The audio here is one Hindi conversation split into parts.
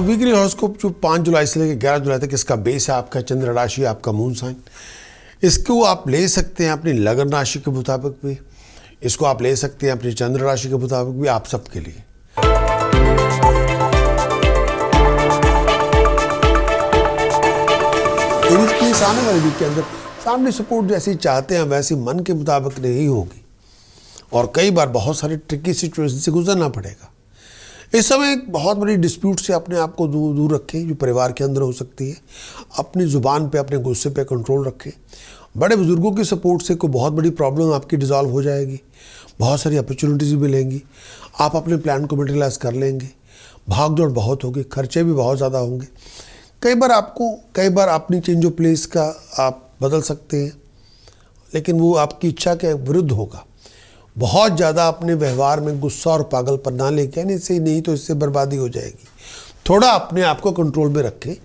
वीकली हॉरोस्कोप जो 5 जुलाई से लेकर 11 जुलाई तक इसका बेस है आपका चंद्र राशि, आपका मून साइन। इसको आप ले सकते हैं अपनी लगन राशि के मुताबिक भी, इसको आप ले सकते हैं अपनी चंद्र राशि के मुताबिक भी, आप सबके लिए। इस आने वाले वीक के अंदर फैमिली सपोर्ट जैसी चाहते हैं वैसी मन के मुताबिक नहीं होगी और कई बार बहुत सारी ट्रिकी सिचुएशन से गुजरना पड़ेगा। इस समय एक बहुत बड़ी डिस्प्यूट से अपने आप को दूर रखें जो परिवार के अंदर हो सकती है। अपनी ज़ुबान पे, अपने गुस्से पे कंट्रोल रखें। बड़े बुजुर्गों की सपोर्ट से कोई बहुत बड़ी प्रॉब्लम आपकी डिज़ॉल्व हो जाएगी। बहुत सारी अपॉर्चुनिटीज़ मिलेंगी, आप अपने प्लान को मटेरियलाइज कर लेंगे। भाग दौड़ बहुत होगी, खर्चे भी बहुत ज़्यादा होंगे। कई बार अपनी चेंज ऑफ प्लेस का आप बदल सकते हैं, लेकिन वो आपकी इच्छा के विरुद्ध होगा। बहुत ज़्यादा अपने व्यवहार में गुस्सा और पागलपन ना लेके आने से, नहीं तो इससे बर्बादी हो जाएगी। थोड़ा अपने आप को कंट्रोल में रखें,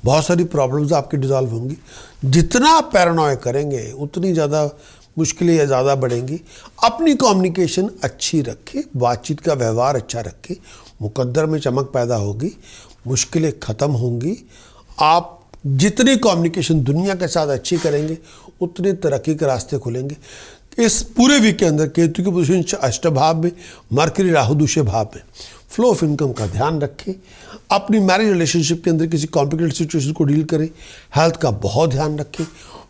बहुत सारी प्रॉब्लम्स आपकी डिज़ॉल्व होंगी। जितना आप पैरानॉय करेंगे उतनी ज़्यादा मुश्किलें या ज़्यादा बढ़ेंगी। अपनी कम्युनिकेशन अच्छी रखें, बातचीत का व्यवहार अच्छा रखें, मुकद्दर में चमक पैदा होगी, मुश्किलें ख़त्म होंगी। आप जितनी कम्युनिकेशन दुनिया के साथ अच्छी करेंगे उतनी तरक्की के रास्ते खुलेंगे। इस पूरे वीक के अंदर केतु की पोजीशन अष्टम भाव में, मरकरी राहु दूसरे भाव में। फ्लो ऑफ इनकम का ध्यान रखें। अपनी मैरिज रिलेशनशिप के अंदर किसी कॉम्प्लिकेटेड सिचुएशन को डील करें। हेल्थ का बहुत ध्यान रखें।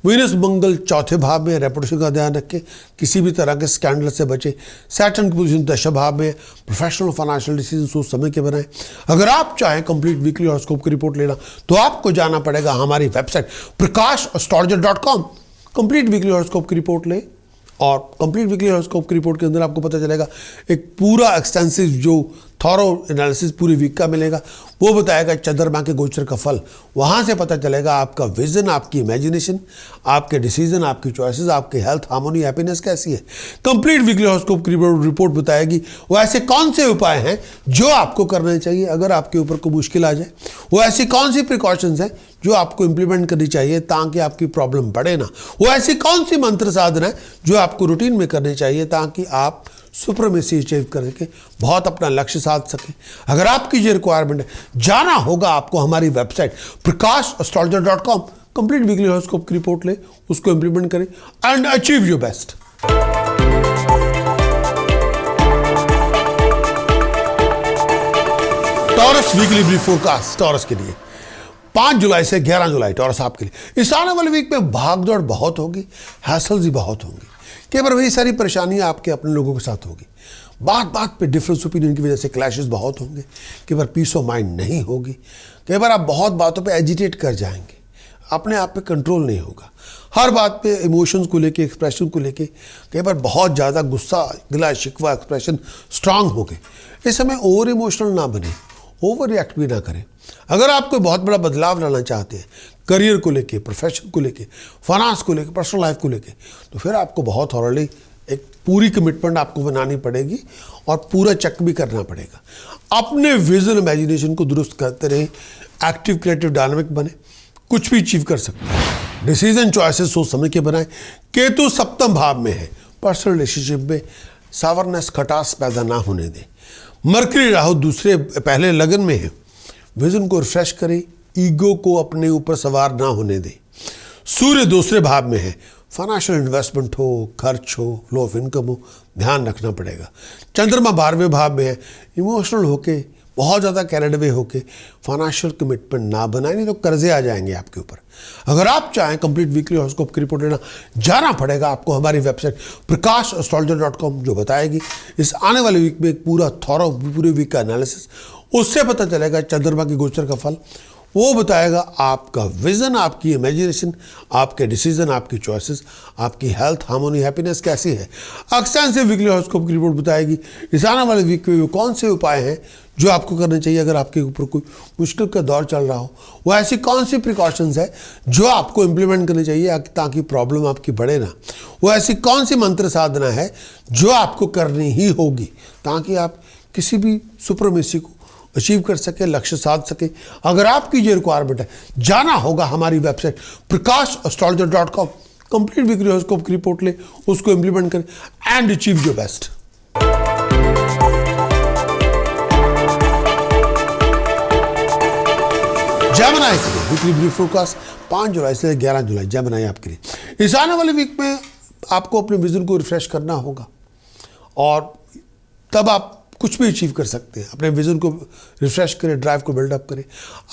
वीनस मंगल चौथे भाव में, रेपुटेशन का ध्यान रखें। किसी भी तरह के स्कैंडल से बचें। सैटर्न की पोजीशन दशम भाव में, प्रोफेशनल फाइनेंशियल डिसीजन सोच समय के बनाएं। अगर आप चाहें कंप्लीट वीकली हॉरोस्कोप की रिपोर्ट लेना तो आपको जाना पड़ेगा हमारी website prakash.astrologer.com। Complete weekly horoscope की रिपोर्ट लें और कंप्लीट वीकली हॉरोस्कोप की रिपोर्ट के अंदर आपको पता चलेगा एक पूरा एक्सटेंसिव जो थॉरो एनालिसिस पूरी वीक का मिलेगा। वो बताएगा चंद्रमा के गोचर का फल। वहाँ से पता चलेगा आपका विजन, आपकी इमेजिनेशन, आपके डिसीजन, आपकी चॉइसेस, आपकी हेल्थ, हार्मोनी, हैप्पीनेस कैसी है। कंप्लीट वीकली हॉरोस्कोप की रिपोर्ट बताएगी वो ऐसे कौन से उपाय हैं जो आपको करने चाहिए अगर आपके ऊपर कोई मुश्किल आ जाए। वो ऐसी कौन सी प्रिकॉशंस हैं जो आपको इंप्लीमेंट करनी चाहिए ताकि आपकी प्रॉब्लम बढ़े ना। वो ऐसी कौन सी मंत्र साधना है जो आपको रूटीन में करनी चाहिए ताकि आप सुप्रीमेसी अचीव करके बहुत अपना लक्ष्य साध सकें। अगर आपकी ये रिक्वायरमेंट है, जाना होगा आपको हमारी website prakash.astrologer.com। Complete weekly horoscope की रिपोर्ट ले, उसको इंप्लीमेंट करें and achieve your best. Taurus weekly brief forecast taurus के लिए 5 जुलाई से 11 जुलाई टॉरस आपके लिए। इस आने वाले वीक में भागदौड़ बहुत होगी, हैसल्स भी बहुत होंगी। कई बार वही सारी परेशानियां आपके अपने लोगों के साथ होगी। बात पे डिफरेंस ओपिनियन की वजह से क्लैशेस बहुत होंगे। कई बार पीस ऑफ माइंड नहीं होगी। कई बार आप बहुत बातों पे एजिटेट कर जाएंगे, अपने आप पे कंट्रोल नहीं होगा। हर बात पे इमोशंस को लेके, एक्सप्रेशन को लेके कई बार बहुत ज़्यादा गुस्सा, गिला शिकवा, एक्सप्रेशन स्ट्रांग हो गए। इस समय ओवर इमोशनल ना बने, ओवर रिएक्ट भी ना करें। अगर आप कोई बहुत बड़ा बदलाव लाना चाहते हैं करियर को लेके, प्रोफेशन को लेके, फाइनेंस को लेके, पर्सनल लाइफ को लेके, तो फिर आपको बहुत थॉरली एक पूरी कमिटमेंट आपको बनानी पड़ेगी और पूरा चेक भी करना पड़ेगा। अपने विजन, इमेजिनेशन को दुरुस्त करते रहें। एक्टिव, क्रिएटिव, डायनामिक बने, कुछ भी अचीव कर सकते हैं। डिसीजन, चॉइसेस सोच समझ के बनाएं। केतु सप्तम भाव में है, पर्सनल रिलेशनशिप में सावरनेस, खटास पैदा ना होने दें। मरकरी राहु पहले लगन में है, विजन को रिफ्रेश करें, ईगो को अपने ऊपर सवार ना होने दें। सूर्य दूसरे भाव में है, फाइनेंशियल इन्वेस्टमेंट हो, खर्च हो, फ्लो ऑफ इनकम हो, ध्यान रखना पड़ेगा। चंद्रमा 12वें भाव में है, इमोशनल होके, बहुत ज़्यादा कैरिड अवे होके फाइनेंशियल कमिटमेंट ना बनाए, नहीं तो कर्जे आ जाएंगे आपके ऊपर। अगर आप चाहें कंप्लीट वीकली हॉरोस्कोप की रिपोर्ट लेना, जाना पड़ेगा आपको हमारी वेबसाइट prakash.astrologer.com जो बताएगी इस आने वाले वीक में एक पूरा थॉरो पूरे वीक का एनालिसिस। उससे पता चलेगा चंद्रमा की गोचर का फल। वो बताएगा आपका विजन, आपकी इमेजिनेशन, आपके डिसीजन, आपकी चॉइसेस, आपकी हेल्थ, हार्मोनी, हैप्पीनेस कैसी है। एक्सटेंसिव वीकली हॉरोस्कोप की रिपोर्ट बताएगी इस आने वाले वीक में वो कौन से उपाय हैं जो आपको करने चाहिए अगर आपके ऊपर कोई मुश्किल का दौर चल रहा हो। वो ऐसी कौन सी प्रिकॉशंस है जो आपको इम्प्लीमेंट करनी चाहिए ताकि प्रॉब्लम आपकी बढ़े ना। वो ऐसी कौन सी मंत्र साधना है जो आपको करनी ही होगी ताकि आप किसी भी सुप्रीमेसी को अचीव कर सके, लक्ष्य साध सके। अगर आपकी ये रिक्वायरमेंट है, जाना होगा हमारी website prakash.astrologer.com। Complete weekly horoscope की रिपोर्ट ले, उसको इंप्लीमेंट करें एंड अचीव योर बेस्ट। जुलाई के लिए वीकली ब्रीफ फोरकास्ट 5 जुलाई से 11 जुलाई जेमिनी आपके लिए। इस आने वाले वीक में आपको अपने विजन को रिफ्रेश करना होगा और तब आप कुछ भी अचीव कर सकते हैं। अपने विजन को रिफ्रेश करें, ड्राइव को बिल्डअप करें,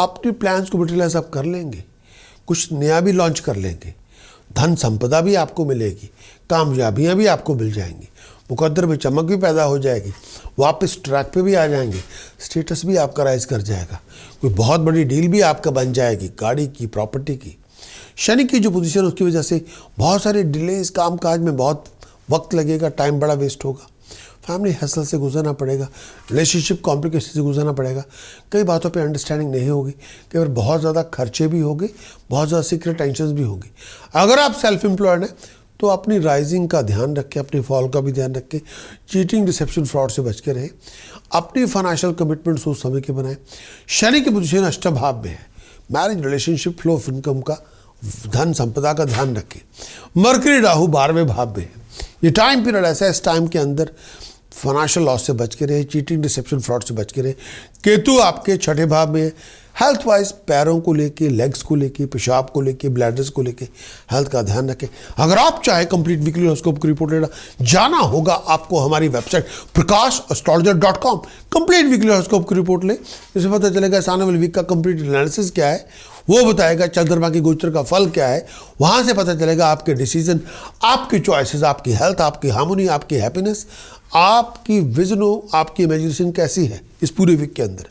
अपने प्लान्स को मटेरियलाइज आप कर लेंगे, कुछ नया भी लॉन्च कर लेंगे, धन संपदा भी आपको मिलेगी, कामयाबियाँ भी आपको मिल जाएंगी, मुकद्दर में चमक भी पैदा हो जाएगी, वापस ट्रैक पे भी आ जाएंगे, स्टेटस भी आपका राइज कर जाएगा, कोई बहुत बड़ी डील भी आपका बन जाएगी, गाड़ी की, प्रॉपर्टी की। शनि की जो पोजीशन है उसकी वजह से बहुत सारे डिलेज, काम काज में बहुत वक्त लगेगा, टाइम बड़ा वेस्ट होगा, फैमिली हसल से गुजरना पड़ेगा, रिलेशनशिप कॉम्प्लिकेशन से गुजरना पड़ेगा, कई बातों पे अंडरस्टैंडिंग नहीं होगी, कई बार बहुत ज़्यादा खर्चे भी होंगे, बहुत ज़्यादा सीक्रेट टेंशन भी होंगी। अगर आप सेल्फ एम्प्लॉयड हैं तो अपनी राइजिंग का ध्यान रखें, अपनी फॉल का भी ध्यान रखें, चीटिंग, डिसेप्शन, फ्रॉड से बच के रहें, अपनी फाइनेंशियल कमिटमेंट्स उस समय के बनाएं। शनि की पोजीशन अष्टम भाव में है, marriage, relationship, flow of income का, धन संपदा का ध्यान रखें। मरकरी राहु 12वें भाव में है। ये टाइम पीरियड ऐसा है, इस टाइम के अंदर फाइनेंशियल लॉस से बच के रहे, चीटिंग, डिसेप्शन, फ्रॉड से बच के रहे। केतु आपके 6ठे भाव में है। हेल्थ वाइज पैरों को लेके, लेग्स को लेके, पेशाब को लेके, ब्लैडर्स को लेके हेल्थ का ध्यान रखें। अगर आप चाहे कंप्लीट वीकली हॉरोस्कोप की रिपोर्ट लेना, जाना होगा आपको हमारी website prakash.astrologer.com। Complete weekly horoscope की रिपोर्ट ले, इससे पता चलेगा इस आने वाले वीक का कंप्लीट एनालिसिस क्या है, वो बताएगा चंद्रमा की गोचर का फल क्या है, वहाँ से पता चलेगा आपके डिसीजन, आपकी चॉइसेस, आपकी हेल्थ, आपकी हार्मोनी, आपकी हैप्पीनेस, आपकी विजनों, आपकी इमेजिनेशन कैसी है इस पूरे वीक के अंदर।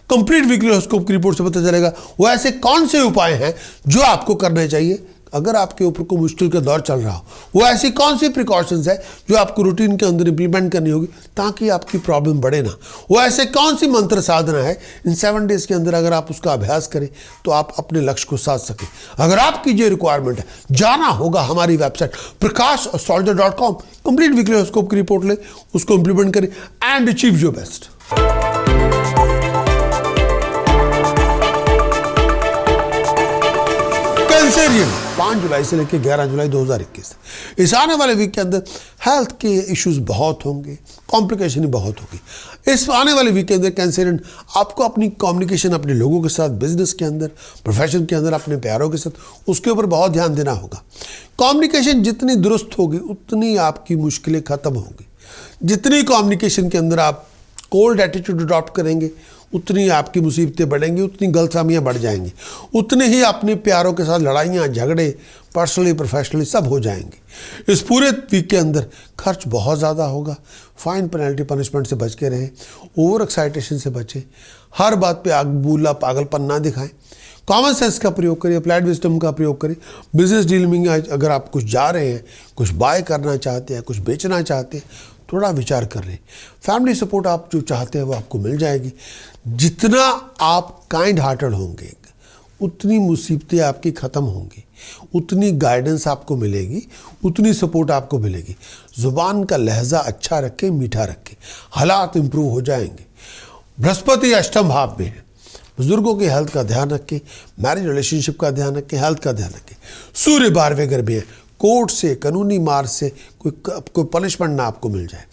कंप्लीट वीकली हॉरोस्कोप की रिपोर्ट से पता चलेगा वो ऐसे कौन से उपाय हैं जो आपको करने चाहिए अगर आपके ऊपर कोई मुश्किल का दौर चल रहा हो, वो ऐसी कौन सी प्रिकॉशंस है जो आपको रूटीन के अंदर इंप्लीमेंट करनी होगी ताकि आपकी प्रॉब्लम बढ़े ना, वो ऐसे कौन सी मंत्र साधना है इन 7 डेज के अंदर अगर आप उसका अभ्यास करें तो आप अपने लक्ष्य को साध सकें। अगर आपकी ये रिक्वायरमेंट है, जाना होगा हमारी website prakash.astrologer.com। Complete weekly horoscope की रिपोर्ट ले, उसको इंप्लीमेंट करें and achieve your best. Cancerian 5 जुलाई से लेकर 11 जुलाई 2021। इस आने वाले वीक के अंदर हेल्थ के इश्यूज बहुत होंगे, कॉम्प्लिकेशन ही बहुत होगी। इस आने वाले वीक के अंदर कैंसेरियन आपको अपनी कम्युनिकेशन, अपने लोगों के साथ, बिजनेस के अंदर, प्रोफेशन के अंदर, अपने प्यारों के साथ, उसके ऊपर बहुत ध्यान देना होगा। कम्युनिकेशन जितनी दुरुस्त होगी उतनी आपकी मुश्किलें खत्म होंगी। जितनी कम्युनिकेशन के अंदर आप कोल्ड एटीट्यूड अडॉप्ट करेंगे उतनी आपकी मुसीबतें बढ़ेंगी, उतनी गलतफहमियां बढ़ जाएंगी, उतने ही अपने प्यारों के साथ लड़ाइयाँ, झगड़े, पर्सनली, प्रोफेशनली सब हो जाएंगे। इस पूरे वीक के अंदर खर्च बहुत ज़्यादा होगा। फाइन, पेनल्टी, पनिशमेंट से बच के रहें, ओवर एक्साइटेशन से बचें, हर बात पे आग बूला पागलपन ना दिखाएं, कॉमन सेंस का प्रयोग करें, अप्लाइड विजडम का प्रयोग करें। बिजनेस डील में अगर आप कुछ जा रहे हैं, कुछ बाय करना चाहते हैं, कुछ बेचना चाहते हैं, थोड़ा विचार कर लें। फैमिली सपोर्ट आप जो चाहते हैं वो आपको मिल जाएगी। जितना आप काइंड हार्टेड होंगे उतनी मुसीबतें आपकी ख़त्म होंगी, उतनी गाइडेंस आपको मिलेगी, उतनी सपोर्ट आपको मिलेगी। ज़ुबान का लहजा अच्छा रखें, मीठा रखें, हालात इंप्रूव हो जाएंगे। बृहस्पति अष्टम भाव में है, बुजुर्गों की हेल्थ का ध्यान रखें, मैरिज रिलेशनशिप का ध्यान रखें, हेल्थ का ध्यान रखें। सूर्य 12वें घर में है, कोर्ट से, कानूनी मार्ग से कोई पनिशमेंट ना आपको मिल जाए।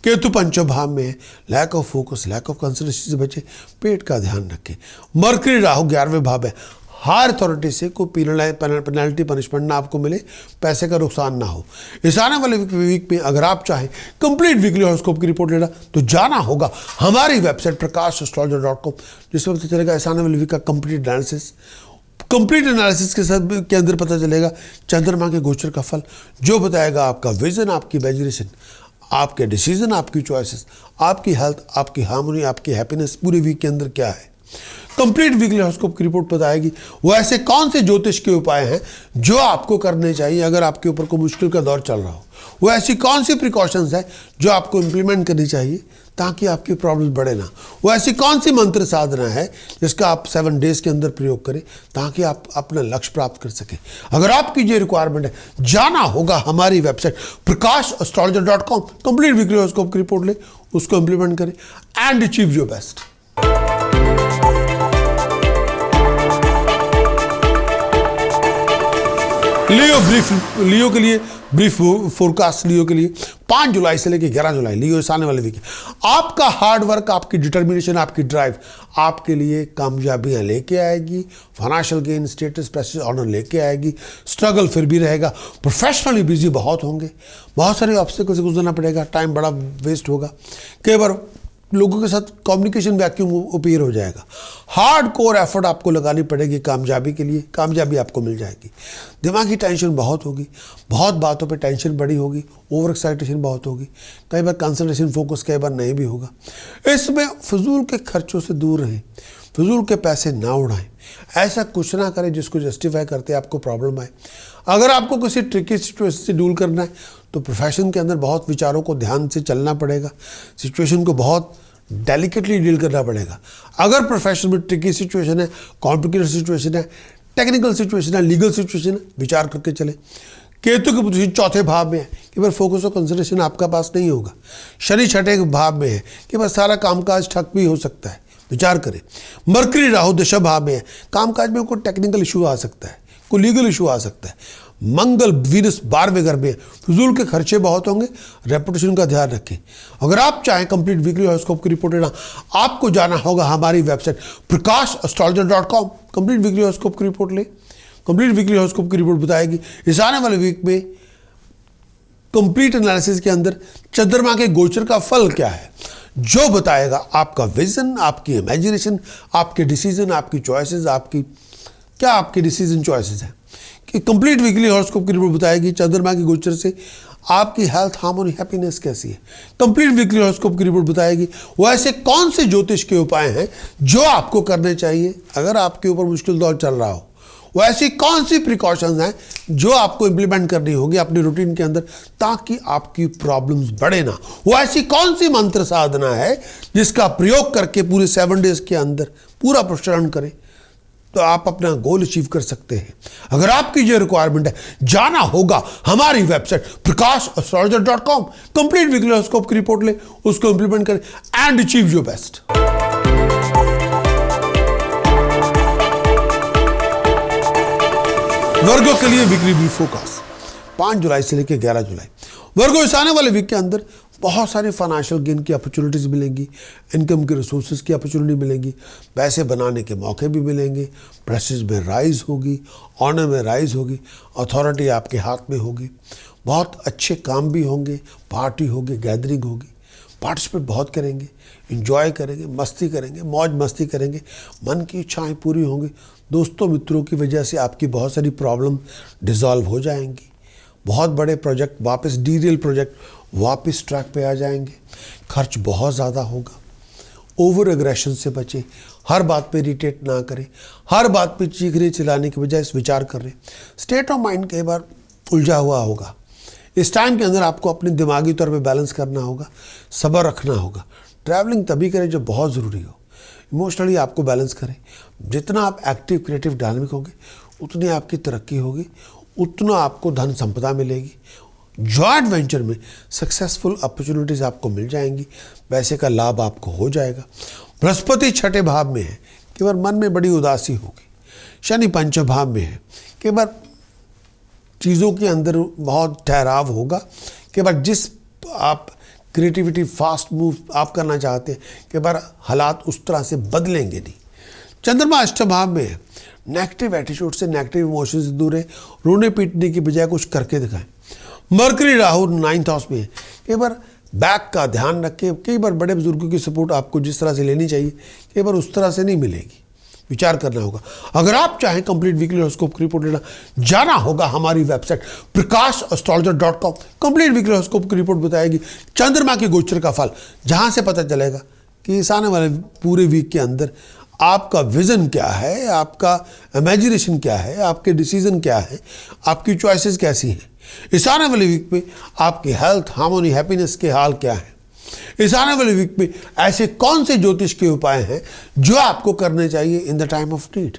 केतु पंचम भाव में है, lack of focus, lack of concentration से बचे, पेट का ध्यान रखें। मरकरी राहु 11वें भाव है, हायर अथॉरिटी से कोई पेनल्टी, पनिशमेंट ना आपको मिले, पैसे का नुकसान ना हो। इस आने वाले वीक में अगर आप चाहें कंप्लीट वीकली हॉरोस्कोप की रिपोर्ट लेना तो जाना होगा हमारी वेबसाइट prakash.astrologer.com, जिसमें पता चलेगा इस आने वाले वीक का कंप्लीट एनालिसिस। कंप्लीट एनालिसिस के अंदर पता चलेगा चंद्रमा के गोचर का फल, जो बताएगा आपका विजन, आपकी इमेजिनेशन, आपके डिसीजन, आपकी चॉइसेस, आपकी हेल्थ, आपकी हार्मोनी, आपकी हैप्पीनेस पूरे वीक के अंदर क्या है। कंप्लीट वीकली हॉरोस्कोप की रिपोर्ट बताएगी वो ऐसे कौन से ज्योतिष के उपाय हैं जो आपको करने चाहिए अगर आपके ऊपर कोई मुश्किल का दौर चल रहा हो, वो ऐसी कौन सी प्रिकॉशंस है जो आपको इम्प्लीमेंट करनी चाहिए ताकि आपकी प्रॉब्लम बढ़े ना, वो ऐसी कौन सी मंत्र साधना है जिसका आप 7 डेज के अंदर प्रयोग करें ताकि आप अपना लक्ष्य प्राप्त कर सकें। अगर आपकी ये रिक्वायरमेंट है, जाना होगा हमारी website prakash.astrologer.com। Complete weekly horoscope की रिपोर्ट ले, उसको इम्प्लीमेंट करें एंड अचीव योर बेस्ट। लियो के लिए ब्रीफ फोरकास्ट लियो के लिए 5 जुलाई से लेकर 11 जुलाई लियो इस आने वाले वीक आपका हार्ड वर्क, आपकी डिटर्मिनेशन, आपकी ड्राइव आपके लिए कामयाबियां लेके आएगी। Financial gain, status, prestige, honour लेके आएगी। स्ट्रगल फिर भी रहेगा। प्रोफेशनली बिजी बहुत होंगे, बहुत सारे ऑब्स्टिकल से गुजरना पड़ेगा, टाइम बड़ा वेस्ट होगा, कई बार लोगों के साथ कम्युनिकेशन वैक्यूम अपीयर हो जाएगा। हार्ड कोर एफर्ट आपको लगानी पड़ेगी कामयाबी के लिए, कामयाबी आपको मिल जाएगी। दिमागी टेंशन बहुत होगी, बहुत बातों पे टेंशन बड़ी होगी, ओवर एक्साइटेशन बहुत होगी, कई बार कंसंट्रेशन फोकस कई बार नहीं भी होगा। इसमें फजूल के खर्चों से दूर रहें, फजूल के पैसे ना उड़ाएं, ऐसा कुछ ना करें जिसको जस्टिफाई करते आपको प्रॉब्लम आए। अगर आपको किसी ट्रिकी सिचुएशन से डील करना है तो प्रोफेशन के अंदर बहुत विचारों को ध्यान से चलना पड़ेगा, सिचुएशन को बहुत डेलिकेटली डील करना पड़ेगा। अगर प्रोफेशन में ट्रिकी सिचुएशन है, कॉम्प्लिकेटेड सिचुएशन है, टेक्निकल सिचुएशन है, लीगल सिचुएशन है, विचार करके चले। केतु की पोजीशन चौथे भाव में है कि बस फोकस और कंसंट्रेशन आपका पास नहीं होगा। शनि छठे भाव में है कि बस सारा कामकाज ठप भी हो सकता है, विचार करें। मरकरी राहु दशम भाव में है, कामकाज में कोई टेक्निकल इशू आ सकता है, कोई लीगल इशू आ सकता है। मंगल वीनस 12वें घर में, फजूल के खर्चे बहुत होंगे, रेपुटेशन का ध्यान रखें। अगर आप चाहें कंप्लीट वीकली हॉरोस्कोप की रिपोर्ट लेना, आपको जाना होगा हमारी website prakash.astrologer.com। Complete weekly horoscope की रिपोर्ट लें। कंप्लीट वीकली हॉरोस्कोप की रिपोर्ट बताएगी इस आने वाले वीक में कंप्लीट एनालिसिस के अंदर चंद्रमा के गोचर का फल क्या है, जो बताएगा आपका विजन, आपकी इमेजिनेशन, आपके डिसीजन, आपकी चॉइसेस, आपकी डिसीजन चॉइसेस हैं। कि कंप्लीट वीकली हॉरोस्कोप की रिपोर्ट बताएगी चंद्रमा के गोचर से आपकी हेल्थ, हार्मोनी, हैप्पीनेस कैसी है। कंप्लीट वीकली हॉरोस्कोप की रिपोर्ट बताएगी वो ऐसे कौन से ज्योतिष के उपाय हैं जो आपको करने चाहिए अगर आपके ऊपर मुश्किल दौर चल रहा हो। वो ऐसी कौन सी प्रिकॉशंस हैं जो आपको इंप्लीमेंट करनी होगी अपनी रूटीन के अंदर ताकि आपकी प्रॉब्लम्स बढ़े ना। वो ऐसी कौन सी मंत्र साधना है जिसका प्रयोग करके पूरे 7 डेज के अंदर पूरा प्रचलन करें तो आप अपना गोल अचीव कर सकते हैं। अगर आपकी जो रिक्वायरमेंट है, जाना होगा हमारी website prakash.astrologer.com। Complete weekly horoscope की रिपोर्ट ले, उसको इंप्लीमेंट करें एंड अचीव योर बेस्ट। वर्गों के लिए वीकली व्यू फोकस 5 जुलाई से लेकर 11 जुलाई। वर्गों इस आने वाले वीक के अंदर बहुत सारे फाइनेंशियल गेन की अपॉर्चुनिटीज़ मिलेंगी, इनकम के रिसोर्सेज की अपॉर्चुनिटी मिलेंगी, पैसे बनाने के मौके भी मिलेंगे, प्रेस्टीज में राइज होगी, ऑनर में राइज होगी, अथॉरिटी आपके हाथ में होगी, बहुत अच्छे काम भी होंगे, पार्टी होगी, गैदरिंग होगी, पार्टिसिपेट बहुत करेंगे, इंजॉय करेंगे, मस्ती करेंगे, मौज मस्ती करेंगे, मन की इच्छाएँ पूरी होंगी। दोस्तों मित्रों की वजह से आपकी बहुत सारी प्रॉब्लम डिसॉल्व हो जाएंगी, बहुत बड़े प्रोजेक्ट वापस डीरियल प्रोजेक्ट वापस ट्रैक पे आ जाएंगे। खर्च बहुत ज़्यादा होगा, ओवर एग्रेशन से बचें, हर बात पे इरिटेट ना करें, हर बात पे चीखने चिल्लाने के बजाय इस विचार कर रहे। स्टेट ऑफ माइंड कई बार उलझा हुआ होगा। इस टाइम के अंदर आपको अपने दिमागी तौर पे बैलेंस करना होगा, सब्र रखना होगा। ट्रैवलिंग तभी करें जब बहुत ज़रूरी हो। इमोशनली आपको बैलेंस करें। जितना आप एक्टिव, क्रिएटिव, डायनामिक होंगे उतनी आपकी तरक्की होगी, उतना आपको धन संपदा मिलेगी। जॉइंट वेंचर में सक्सेसफुल अपॉर्चुनिटीज़ आपको मिल जाएंगी, पैसे का लाभ आपको हो जाएगा। बृहस्पति छठे भाव में है, केवल मन में बड़ी उदासी होगी। शनि पंचम भाव में है, केवल चीज़ों के अंदर बहुत ठहराव होगा। केवल जिस आप क्रिएटिविटी, फास्ट मूव आप करना चाहते हैं, केवल हालात उस तरह से बदलेंगे नहीं। चंद्रमा अष्टम भाव में है, नेगेटिव एटीट्यूड से, नेगेटिव इमोशन से दूर है, रोने पीटने की बजाय कुछ करके दिखाएं। मरकरी राहु 9th हाउस में है, कई बार बैक का ध्यान रखें। कई बार बड़े बुजुर्गों की सपोर्ट आपको जिस तरह से लेनी चाहिए कई बार उस तरह से नहीं मिलेगी, विचार करना होगा। अगर आप चाहें कंप्लीट वीकली हॉरोस्कोप की रिपोर्ट लेना, जाना होगा हमारी website prakash.astrologer.com। Complete weekly horoscope की रिपोर्ट बताएगी चंद्रमा के गोचर का फल, जहां से पता चलेगा कि इस आने वाले पूरे वीक के अंदर आपका विजन क्या है, आपका इमेजिनेशन क्या है, आपके डिसीजन क्या है, आपकी चॉइसेस कैसी हैं। इस आने वाले वीक में आपकी हेल्थ, हार्मोनी, हैप्पीनेस के हाल क्या है। इस आने वाले वीक में ऐसे कौन से ज्योतिष के उपाय हैं जो आपको करने चाहिए in the time of need.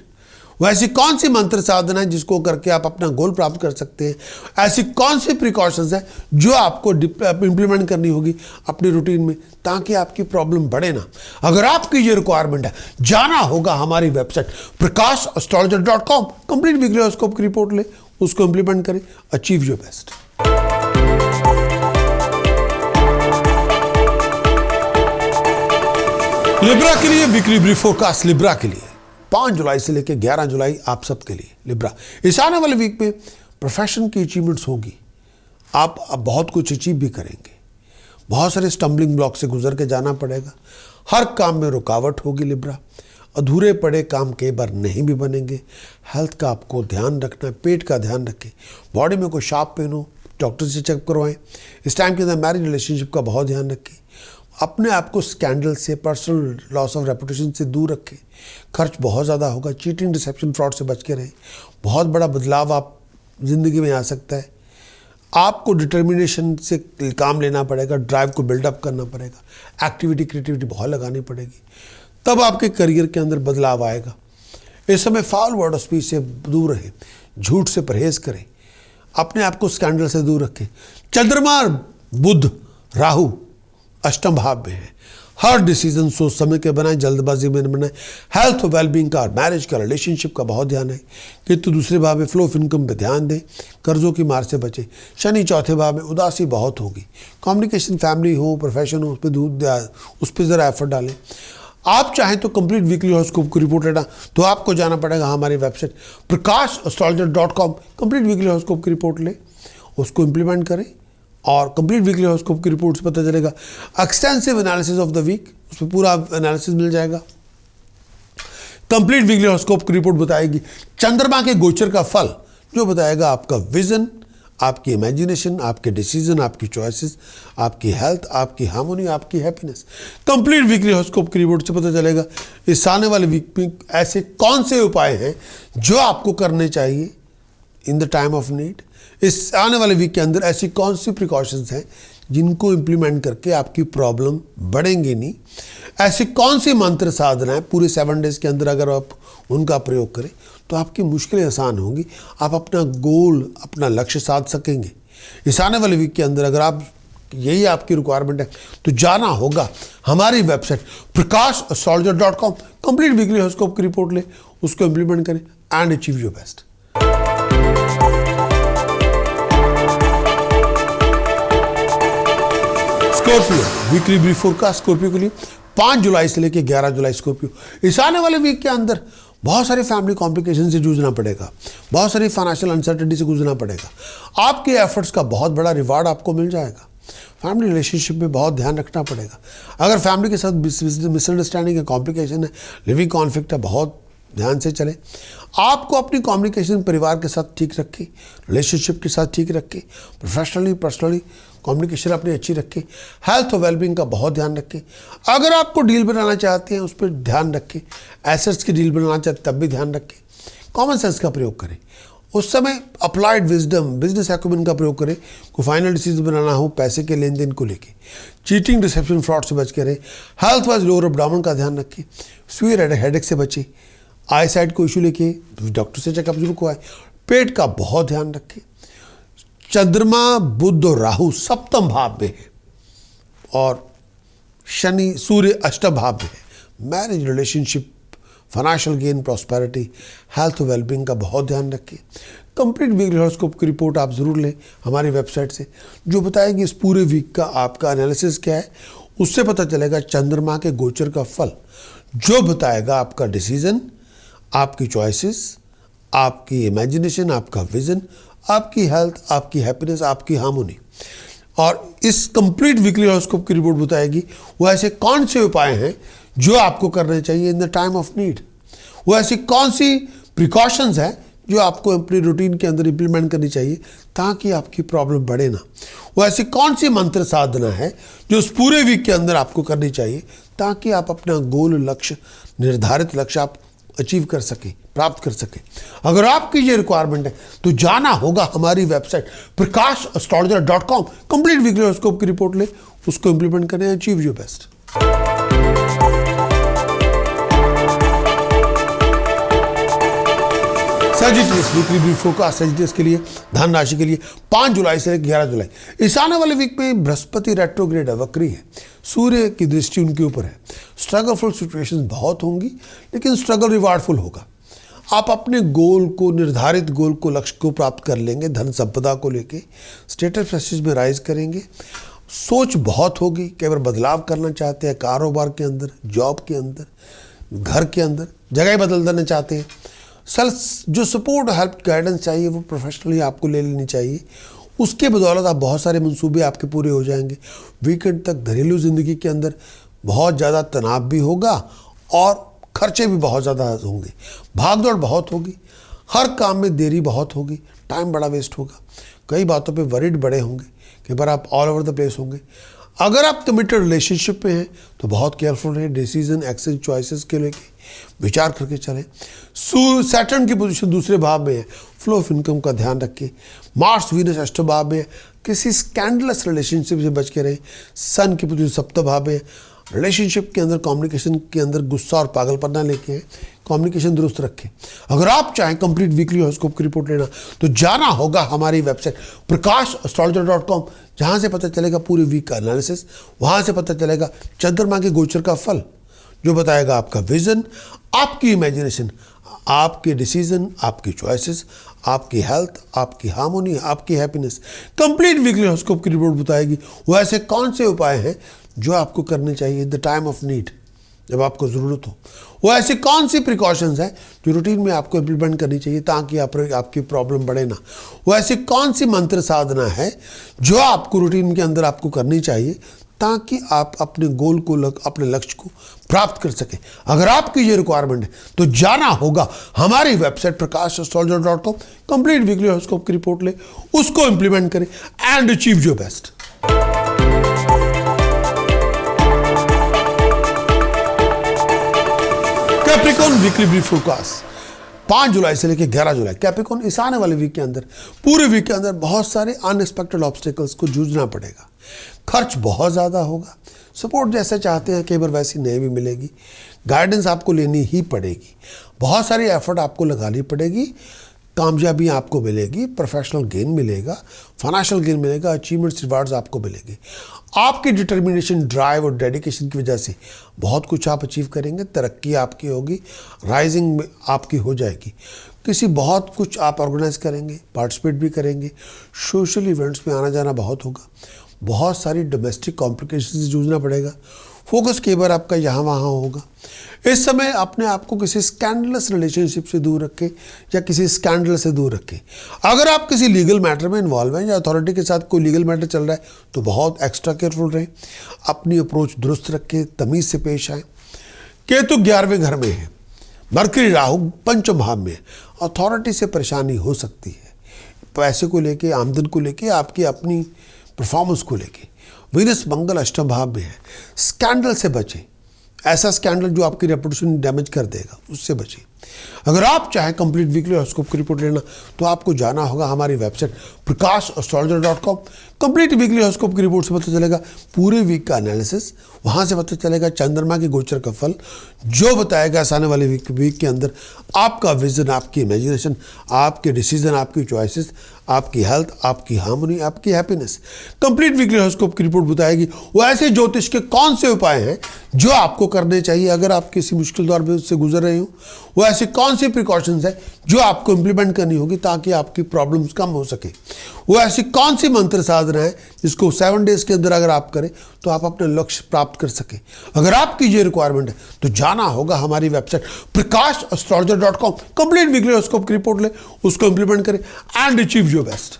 वैसी कौन सी मंत्र साधना है जिसको करके आप अपना गोल प्राप्त कर सकते हैं। ऐसी कौन सी प्रिकॉशंस हैं जो आपको इंप्लीमेंट करनी होगी अपनी रूटीन में ताकि आपकी प्रॉब्लम बढ़े ना। अगर आपकी ये रिक्वायरमेंट है, जाना होगा हमारी website prakash.astrologer.com। Complete weekly horoscope की रिपोर्ट ले, उसको इंप्लीमेंट करें, अचीव योर बेस्ट। लिब्रा के लिए वीकली ब्रीफ फोरकास्ट लिब्रा के लिए 5 जुलाई से लेकर 11 जुलाई आप सबके लिए लिब्रा। इस आने वाले वीक में प्रोफेशन की अचीवमेंट्स होगी, आप अब बहुत कुछ अचीव भी करेंगे। बहुत सारे स्टम्बलिंग ब्लॉक से गुजर के जाना पड़ेगा, हर काम में रुकावट होगी लिब्रा। अधूरे पड़े काम कई बार नहीं भी बनेंगे। हेल्थ का आपको ध्यान रखना है, पेट का ध्यान रखें, बॉडी में कोई शार्प पेन हो डॉक्टर से चेक करवाएं। इस टाइम के अंदर मैरिज रिलेशनशिप का बहुत ध्यान रखें, अपने आप को स्कैंडल से, पर्सनल लॉस ऑफ रेपुटेशन से दूर रखें। खर्च बहुत ज़्यादा होगा, चीटिंग, डिसेप्शन, फ्रॉड से बच के रहें। बहुत बड़ा बदलाव आप ज़िंदगी में आ सकता है। आपको डिटर्मिनेशन से काम लेना पड़ेगा, ड्राइव को बिल्डअप करना पड़ेगा, एक्टिविटी, क्रिएटिविटी बहुत लगानी पड़ेगी, तब आपके करियर के अंदर बदलाव आएगा। इस समय फाउल वर्ड ऑफ स्पीच से दूर रहें, झूठ से परहेज करें, अपने आप को स्कैंडल से दूर रखें। चंद्रमा, बुध, राहु अष्टम भाव में है। हर डिसीजन सोच समझ के बनाए, जल्दबाजी में न बनाए। हेल्थ और वेलबींग का, मैरिज का, रिलेशनशिप का बहुत ध्यान है। किंतु दूसरे भाव में फ्लो ऑफ इनकम पे ध्यान दें, कर्जों की मार से बचें। शनि चौथे भाव में, उदासी बहुत होगी। कम्युनिकेशन, फैमिली हो, प्रोफेशन हो, उस पर ज़रा एफर्ट डालें। आप चाहें तो कंप्लीट वीकली हॉरोस्कोप को रिपोर्ट लेना तो आपको जाना पड़ेगा हमारी website prakash.astrologer.com। Complete weekly horoscope की रिपोर्ट लें, उसको इम्प्लीमेंट करें और कंप्लीट वीकली हॉरोस्कोप की रिपोर्ट से पता चलेगा। Extensive analysis of the week, उसमें पूरा एनालिसिस मिल जाएगा। कंप्लीट वीकली हॉरोस्कोप की रिपोर्ट बताएगी चंद्रमा के गोचर का फल, जो बताएगा आपका विजन, आपकी इमेजिनेशन, आपके डिसीजन, आपकी चॉइसेस, आपकी हेल्थ, आपकी हार्मोनी, आपकी हैप्पीनेस। कंप्लीट वीकली हॉरोस्कोप की रिपोर्ट से पता चलेगा इस आने वाले वीक में ऐसे कौन से उपाय हैं जो आपको करने चाहिए in the time of need. इस आने वाले वीक के अंदर ऐसी कौन सी प्रिकॉशंस हैं जिनको इम्प्लीमेंट करके आपकी प्रॉब्लम बढ़ेंगी नहीं। ऐसी कौन सी मंत्र साधना है पूरे 7 डेज के अंदर अगर आप उनका प्रयोग करें तो आपकी मुश्किलें आसान होंगी, आप अपना गोल, अपना लक्ष्य साध सकेंगे। इस आने वाले वीक के अंदर अगर आप यही आपकी रिक्वायरमेंट है तो जाना होगा हमारी website prakash.astrologer.com। Complete weekly horoscope की रिपोर्ट लें, उसको इम्प्लीमेंट करें and achieve your best. Scorpio weekly brief forecast Scorpio के लिए 5 जुलाई से लेकर 11 जुलाई स्कॉर्पियो। इस आने वाले वीक के अंदर बहुत सारी फैमिली कॉम्प्लिकेशन से जूझना पड़ेगा, बहुत सारी फाइनेंशियल अनसर्टेनिटी से गुजरना पड़ेगा। आपके एफर्ट्स का बहुत बड़ा रिवार्ड आपको मिल जाएगा। फैमिली रिलेशनशिप में बहुत ध्यान रखना पड़ेगा। अगर फैमिली के साथ मिसअंडरस्टैंडिंग है, कॉम्प्लिकेशन है, लिविंग कॉन्फ्लिक्ट है, बहुत ध्यान से चले। आपको अपनी कम्युनिकेशन परिवार के साथ ठीक रखें, रिलेशनशिप के साथ ठीक रखें, प्रोफेशनली पर्सनली कम्युनिकेशन अपनी अच्छी रखें। हेल्थ और वेलबींग का बहुत ध्यान रखें। अगर आपको डील बनाना चाहते हैं उस पर ध्यान रखें। एसेट्स की डील बनाना चाहते तब भी ध्यान रखें। कॉमन सेंस का प्रयोग करें। उस समय अप्लाइड विजडम, बिजनेस एक्यूमेंट का प्रयोग करें। कोई फाइनल डिसीजन बनाना हो पैसे के लेन देन को लेके, चीटिंग, डिसेप्शन, फ्रॉड से बच के रहें। हेल्थ वाइज लोअर एब्डोमेन का ध्यान रखें। सुई हेडेक से बचें। आई साइड को इशू लेके डॉक्टर से चेकअप जरूर करवाएं। पेट का बहुत ध्यान रखें। चंद्रमा, बुध और राहु सप्तम भाव में है और शनि, सूर्य अष्टम भाव में है। Marriage, relationship, financial gain, prosperity, health और वेलबींग का बहुत ध्यान रखें। कंप्लीट वीकली हॉरोस्कोप की रिपोर्ट आप ज़रूर लें हमारी वेबसाइट से, जो बताएगी इस पूरे वीक का आपका एनालिसिस क्या है। उससे पता चलेगा चंद्रमा के गोचर का फल, जो बताएगा आपका डिसीजन, आपकी चॉइसेस, आपकी इमेजिनेशन, आपका विजन, आपकी हेल्थ, आपकी हैप्पीनेस, आपकी हार्मोनी। और इस कंप्लीट वीकली हॉरोस्कोप की रिपोर्ट बताएगी वो ऐसे कौन से उपाय हैं जो आपको करने चाहिए in the time of need. वो ऐसी कौन सी प्रिकॉशंस हैं जो आपको अपनी रूटीन के अंदर इंप्लीमेंट करनी चाहिए ताकि आपकी प्रॉब्लम बढ़े ना। वो ऐसी कौन सी मंत्र साधना है जो उस पूरे वीक के अंदर आपको करनी चाहिए ताकि आप अपना गोल, लक्ष्य, निर्धारित लक्ष्य आप अचीव कर सके, प्राप्त कर सके। अगर आपकी ये रिक्वायरमेंट है तो जाना होगा हमारी website prakash.astrologer.com। Complete weekly horoscope की रिपोर्ट ले, उसको इंप्लीमेंट करें, achieve your best. Sagittarius weekly brief forecast Sagittarius के लिए, धन राशि के लिए 5 जुलाई से 11 जुलाई। इस आने वाले वीक में बृहस्पति रेट्रोग्रेड है, वक्री है, सूर्य की दृष्टि उनके ऊपर है। स्ट्रगलफुल सिचुएशंस बहुत होंगी लेकिन स्ट्रगल रिवार्डफुल होगा। आप अपने गोल को, निर्धारित गोल को, लक्ष्य को प्राप्त कर लेंगे। धन संपदा को लेके स्टेटस प्रेस्टीज में राइज करेंगे। सोच बहुत होगी, कई बार बदलाव करना चाहते हैं कारोबार के अंदर, जॉब के अंदर, घर के अंदर, जगह ही बदल देना चाहते हैं। जो सपोर्ट हेल्प गाइडेंस चाहिए वो प्रोफेशनली आपको ले लेनी चाहिए। उसके बदौलत आप बहुत सारे मंसूबे आपके पूरे हो जाएंगे। वीकेंड तक घरेलू ज़िंदगी के अंदर बहुत ज़्यादा तनाव भी होगा और खर्चे भी बहुत ज़्यादा होंगे, भागदौड़ बहुत होगी, हर काम में देरी बहुत होगी, टाइम बड़ा वेस्ट होगा, कई बातों पे वरीड बड़े होंगे, कई बार आप ऑल ओवर द प्लेस होंगे। अगर आप कमिटेड रिलेशनशिप में हैं तो बहुत केयरफुल रहें, डिसीजन एक्शन चॉइसेस के लेके विचार करके चलें। सैटर्न की पोजीशन दूसरे भाव में है, फ्लो ऑफ इनकम का ध्यान रखें। मार्स वीनस अष्टम भाव में है, किसी स्कैंडलस रिलेशनशिप से बच के रहें। सन की पोजीशन सप्तम भाव में है, रिलेशनशिप के अंदर कम्युनिकेशन के अंदर गुस्सा और पागलपना लेके हैं, कम्युनिकेशन दुरुस्त रखें। अगर आप चाहें कंप्लीट वीकली हॉरोस्कोप की रिपोर्ट लेना तो जाना होगा हमारी वेबसाइट prakash.astrologer.com, जहाँ से पता चलेगा पूरे वीक का एनालिसिस, वहाँ से पता चलेगा चंद्रमा के गोचर का फल जो बताएगा आपका विजन, आपकी इमेजिनेशन, आपके डिसीजन, आपकी चॉइसेस, आपकी हेल्थ, आपकी हार्मोनी, आपकी हैप्पीनेस। कंप्लीट वीकली हॉरोस्कोप की रिपोर्ट बताएगी वो ऐसे कौन से उपाय हैं जो आपको करने चाहिए द टाइम ऑफ नीड, जब आपको ज़रूरत हो। वो ऐसी कौन सी प्रिकॉशंस हैं जो रूटीन में आपको इम्प्लीमेंट करनी चाहिए ताकि आपकी प्रॉब्लम बढ़े ना। वो ऐसी कौन सी मंत्र साधना है जो आपको रूटीन के अंदर आपको करनी चाहिए ताकि आप अपने गोल को अपने लक्ष्य को प्राप्त कर सकें। अगर आपकी ये रिक्वायरमेंट है तो जाना होगा हमारी website prakash.astrologer.com, complete weekly horoscope की रिपोर्ट ले, उसको इम्प्लीमेंट करें and achieve your best. Capricorn weekly brief forecast 5 जुलाई से लेकर 11 जुलाई। कैप्रिकॉर्न इस आने वाले वीक के अंदर, पूरे वीक के अंदर बहुत सारे अनएक्सपेक्टेड ऑब्स्टेकल्स को जूझना पड़ेगा। खर्च बहुत ज़्यादा होगा, सपोर्ट जैसे चाहते हैं कई बार वैसी नहीं भी मिलेगी, गाइडेंस आपको लेनी ही पड़ेगी, बहुत सारी एफर्ट आपको लगानी पड़ेगी, कामयाबी आपको मिलेगी, प्रोफेशनल गेन मिलेगा, फाइनेंशियल गेन मिलेगा, अचीवमेंट्स रिवार्ड्स आपको मिलेंगे। आपकी डिटर्मिनेशन, ड्राइव और डेडिकेशन की वजह से बहुत कुछ आप अचीव करेंगे, तरक्की आपकी होगी, राइजिंग में आपकी हो जाएगी। किसी बहुत कुछ आप ऑर्गेनाइज करेंगे, पार्टिसिपेट भी करेंगे, सोशल इवेंट्स में आना जाना बहुत होगा, बहुत सारी डोमेस्टिक कॉम्प्लिकेशन से जूझना पड़ेगा, फोकस कई बार आपका यहाँ वहाँ होगा। इस समय अपने आप को किसी स्कैंडलस रिलेशनशिप से दूर रखें या किसी स्कैंडल से दूर रखें। अगर आप किसी लीगल मैटर में इन्वॉल्व हैं या अथॉरिटी के साथ कोई लीगल मैटर चल रहा है तो बहुत एक्स्ट्रा केयरफुल रहें, अपनी अप्रोच दुरुस्त रखें, तमीज़ से पेश आएँ। केतु 11वें घर में है, मरकरी राहु पंचम भाव में है, अथॉरिटी से परेशानी हो सकती है, पैसे को लेके, आमदन को लेके, आपकी अपनी परफॉर्मेंस को लेके। वीनस मंगल अष्टम भाव में है, स्कैंडल से बचें, ऐसा स्कैंडल जो आपकी रेपुटेशन डैमेज कर देगा उससे बचें। अगर आप चाहें कंप्लीट वीकली हॉरोस्कोप की रिपोर्ट लेना तो आपको जाना होगा हमारी website prakash.astrologer.com, complete weekly horoscope की रिपोर्ट से पता चलेगा पूरे वीक का एनालिसिस, वहाँ से पता चलेगा चंद्रमा के गोचर का फल जो बताएगा इस आने वाले वीक के अंदर आपका विजन, आपकी इमेजिनेशन, आपके डिसीजन, आपकी चॉइसेस, आपकी हेल्थ, आपकी हार्मोनी, आपकी हैप्पीनेस। कंप्लीट वीकली हॉरोस्कोप की रिपोर्ट बताएगी वो ऐसे ज्योतिष के कौन से उपाय हैं जो आपको करने चाहिए अगर आप किसी मुश्किल दौर में उससे गुजर रहे हो, वो ऐसी कौन सी प्रिकॉशंस है जो आपको इम्प्लीमेंट करनी होगी ताकि आपकी प्रॉब्लम्स कम हो सके, वो ऐसी कौन सी मंत्र साधना है जिसको 7 डेज के अंदर अगर आप करें तो आप अपने लक्ष्य प्राप्त कर सकें। अगर आपकी ये रिक्वायरमेंट है तो जाना होगा हमारी website prakash.astrologer.com, complete weekly horoscope की रिपोर्ट ले, उसको इम्प्लीमेंट करें and achieve your best.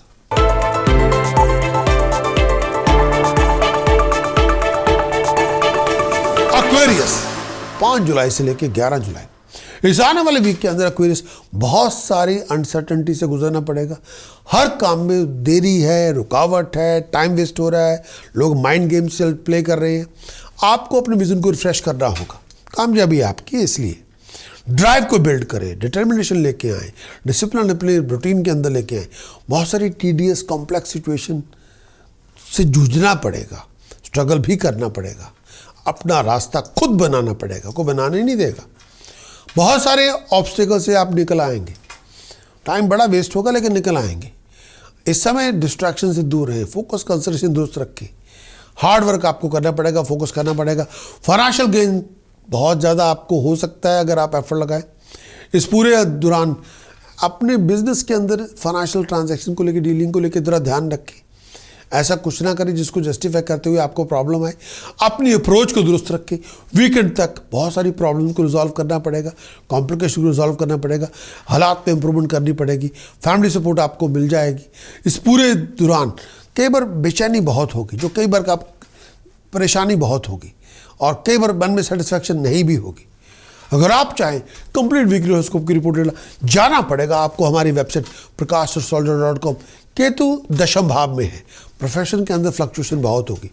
Aquarius 5 जुलाई से लेकर 11 जुलाई। इस आने वाले वीक के अंदर एक्वेरियस बहुत सारी अनसर्टेनिटी से गुजरना पड़ेगा। हर काम में देरी है, रुकावट है, टाइम वेस्ट हो रहा है, लोग माइंड गेम्स प्ले कर रहे हैं। आपको अपने विजन को रिफ्रेश करना होगा, कामयाबी आपकी, इसलिए ड्राइव को बिल्ड करें, डिटर्मिनेशन लेके आएँ, डिसिप्लिन अपने रूटीन के अंदर लेके आएँ। बहुत सारी टीडियस कॉम्प्लेक्स सिचुएशन से जूझना पड़ेगा, स्ट्रगल भी करना पड़ेगा, अपना रास्ता खुद बनाना पड़ेगा, कोई बनाने नहीं देगा। बहुत सारे ऑब्स्टेकल से आप निकल आएंगे, टाइम बड़ा वेस्ट होगा लेकिन निकल आएंगे। इस समय डिस्ट्रैक्शन से दूर रहें, फोकस कंसंट्रेशन दुरुस्त रखें, हार्ड वर्क आपको करना पड़ेगा, फोकस करना पड़ेगा। फाइनेंशियल गेन बहुत ज़्यादा आपको हो सकता है अगर आप एफर्ट लगाएं। इस पूरे दौरान अपने बिजनेस के अंदर फाइनेंशियल ट्रांजैक्शन को लेकर, डीलिंग को लेकर ज़रा ध्यान रखें, ऐसा कुछ ना करें जिसको जस्टिफाई करते हुए आपको प्रॉब्लम आए। अपनी अप्रोच को दुरुस्त रखें। वीकेंड तक बहुत सारी प्रॉब्लम को रिजॉल्व करना पड़ेगा, कॉम्प्लिकेशन को रिजॉल्व करना पड़ेगा, हालात में इंप्रूवमेंट करनी पड़ेगी, फैमिली सपोर्ट आपको मिल जाएगी। इस पूरे दौरान कई बार बेचैनी बहुत होगी, जो कई बार का परेशानी बहुत होगी, और कई बार मन में सेटिस्फैक्शन नहीं भी होगी। अगर आप चाहें कंप्लीट वीकली हॉरोस्कोप की रिपोर्ट लेना, जाना पड़ेगा आपको हमारी वेबसाइट prakash.astrologer.com। केतु दशम भाव में है, प्रोफेशन के अंदर फ्लक्चुएशन बहुत होगी।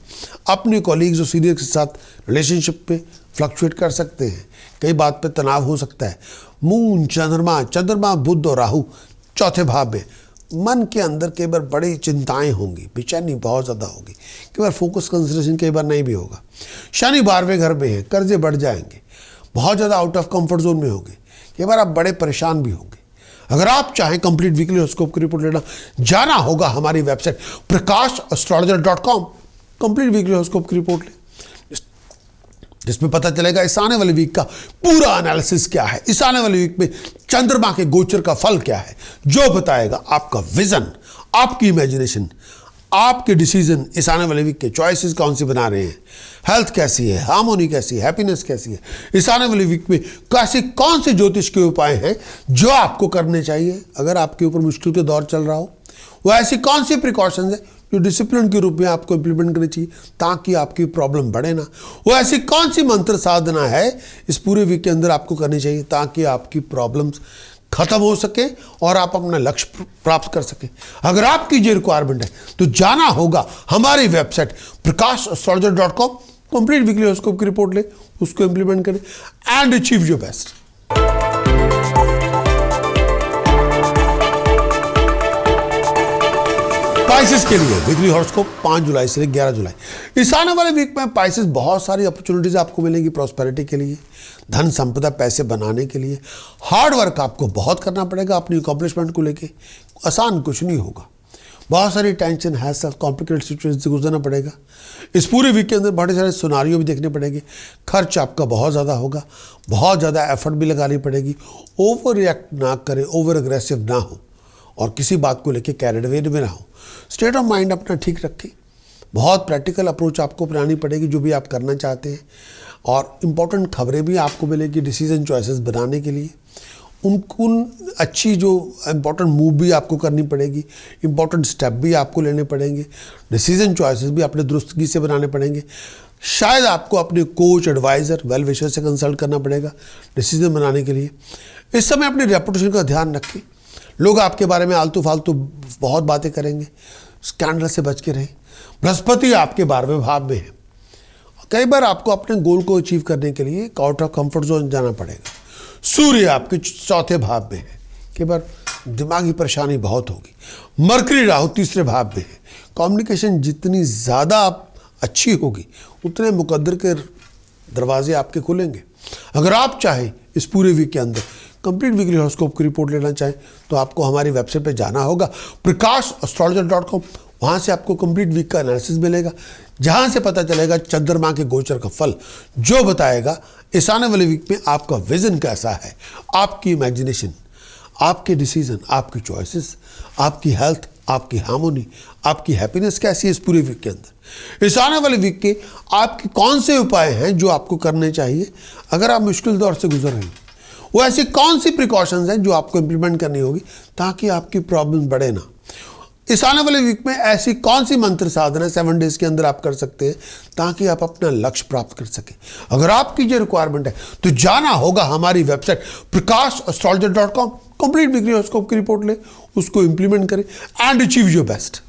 अपने कॉलीग्स और सीनियर के साथ रिलेशनशिप पे फ्लक्चुएट कर सकते हैं, कई बात पे तनाव हो सकता है। मून, चंद्रमा, बुध और राहु चौथे भाव में, मन के अंदर कई बार बड़ी चिंताएं होंगी, बेचैनी बहुत ज़्यादा होगी, कई बार फोकस कंसंट्रेशन कई बार नहीं भी होगा। शनि 12वें घर में है, कर्जे बढ़ जाएंगे, बहुत ज़्यादा आउट ऑफ कंफर्ट जोन में होंगे, कई बार आप बड़े परेशान भी होंगे। अगर आप चाहें कंप्लीट वीकली हॉरोस्कोप की रिपोर्ट लेना, जाना होगा हमारी website prakash.astrologer.com। Complete weekly horoscope की रिपोर्ट लें, जिसमें पता चलेगा इस आने वाले वीक का पूरा एनालिसिस क्या है, इस आने वाले वीक में चंद्रमा के गोचर का फल क्या है, जो बताएगा आपका विजन, आपकी इमेजिनेशन, आपके डिसीजन, इस आने वाले वीक के चॉइसेस कौन सी बना रहे हैं, हेल्थ कैसी है, हार्मोनी कैसी है, हैप्पीनेस कैसी है, इस आने वाले वीक में कैसे कौन से ज्योतिष के उपाय हैं जो आपको करने चाहिए अगर आपके ऊपर मुश्किल के दौर चल रहा हो, वो ऐसी कौन सी प्रिकॉशंस है जो डिसिप्लिन के रूप में आपको इंप्लीमेंट करनी चाहिए ताकि आपकी प्रॉब्लम बढ़े ना, वो ऐसी कौन सी मंत्र साधना है इस पूरे वीक के अंदर आपको करनी चाहिए ताकि आपकी प्रॉब्लम्स खत्म हो सके और आप अपना लक्ष्य प्राप्त कर सके। अगर आपकी ये रिक्वायरमेंट है तो जाना होगा हमारी website prakash.astrologer.com। Complete weekly horoscope की रिपोर्ट ले, उसको इंप्लीमेंट करें and achieve your best. Spices के लिए वीकली हॉरोस्कोप 5 जुलाई से 11 जुलाई। इस आने वाले वीक में स्पाइसेस बहुत सारी अपॉर्चुनिटीज आपको मिलेंगी प्रॉस्पेरिटी के लिए, धन संपदा, पैसे बनाने के लिए। हार्ड वर्क आपको बहुत करना पड़ेगा अपनी अकॉम्प्लिशमेंट को लेके, आसान कुछ नहीं होगा। बहुत सारी टेंशन है, सब कॉम्प्लिकेटेड सिचुएशन से गुजरना पड़ेगा। इस पूरे वीक के अंदर बड़े सारे सिनारियो भी देखने पड़ेंगे। खर्च आपका बहुत ज़्यादा होगा, बहुत ज़्यादा एफर्ट भी लगानी पड़ेगी। ओवर रिएक्ट ना करें, ओवर अग्रेसिव ना हो और किसी बात को लेके कैरिड अवे में ना हो। स्टेट ऑफ माइंड अपना ठीक रखें। बहुत प्रैक्टिकल अप्रोच आपको अपनानी पड़ेगी जो भी आप करना चाहते हैं, और इम्पॉर्टेंट खबरें भी आपको मिलेगी डिसीजन चॉइसेस बनाने के लिए। उन अच्छी जो इम्पॉर्टेंट मूव भी आपको करनी पड़ेगी, इम्पॉर्टेंट स्टेप भी आपको लेने पड़ेंगे, डिसीजन चॉइसेस भी अपने दुरुस्तगी से बनाने पड़ेंगे। शायद आपको अपने कोच, एडवाइज़र, वेल विशर से कंसल्ट करना पड़ेगा डिसीजन बनाने के लिए। इस समय अपनी रेपुटेशन का ध्यान रखें। लोग आपके बारे में आलतू फालतू बहुत बातें करेंगे, स्कैंडल से बच के रहें। बृहस्पति आपके 12वें भाव में है। कई बार आपको अपने गोल को अचीव करने के लिए आउट ऑफ कंफर्ट जोन जाना पड़ेगा। सूर्य आपके 4थे भाव में है। कई बार दिमागी परेशानी बहुत होगी। मरकरी, राहु 3रे भाव में है। कम्युनिकेशन जितनी ज़्यादा आप अच्छी होगी उतने मुकद्दर के दरवाजे आपके खुलेंगे। अगर आप चाहें इस पूरे वीक के अंदर कंप्लीट वीकली हॉरोस्कोप की रिपोर्ट लेना चाहें तो आपको हमारी वेबसाइट पे जाना होगा prakash.astrologer.com। वहाँ से आपको कंप्लीट वीक का एनालिसिस मिलेगा, जहाँ से पता चलेगा चंद्रमा के गोचर का फल, जो बताएगा इस आने वाले वीक में आपका विजन कैसा है, आपकी इमेजिनेशन, आपके डिसीजन, आपकी चॉइसेस, आपकी हेल्थ, आपकी हार्मोनी, आपकी हैप्पीनेस कैसी है इस पूरे वीक के अंदर। इस आने वाले वीक के आपके कौन से उपाय हैं जो आपको करने चाहिए अगर आप मुश्किल दौर से गुजर रहे हैं, वो ऐसी कौन सी प्रिकॉशंस हैं जो आपको इंप्लीमेंट करनी होगी ताकि आपकी प्रॉब्लम बढ़े ना। इस आने वाले वीक में ऐसी कौन सी मंत्र साधना 7 डेज के अंदर आप कर सकते हैं ताकि आप अपना लक्ष्य प्राप्त कर सकें। अगर आपकी ये रिक्वायरमेंट है तो जाना होगा हमारी website prakash.astrologer.com। Complete weekly horoscope की रिपोर्ट ले, उसको इंप्लीमेंट करें एंड अचीव योर बेस्ट।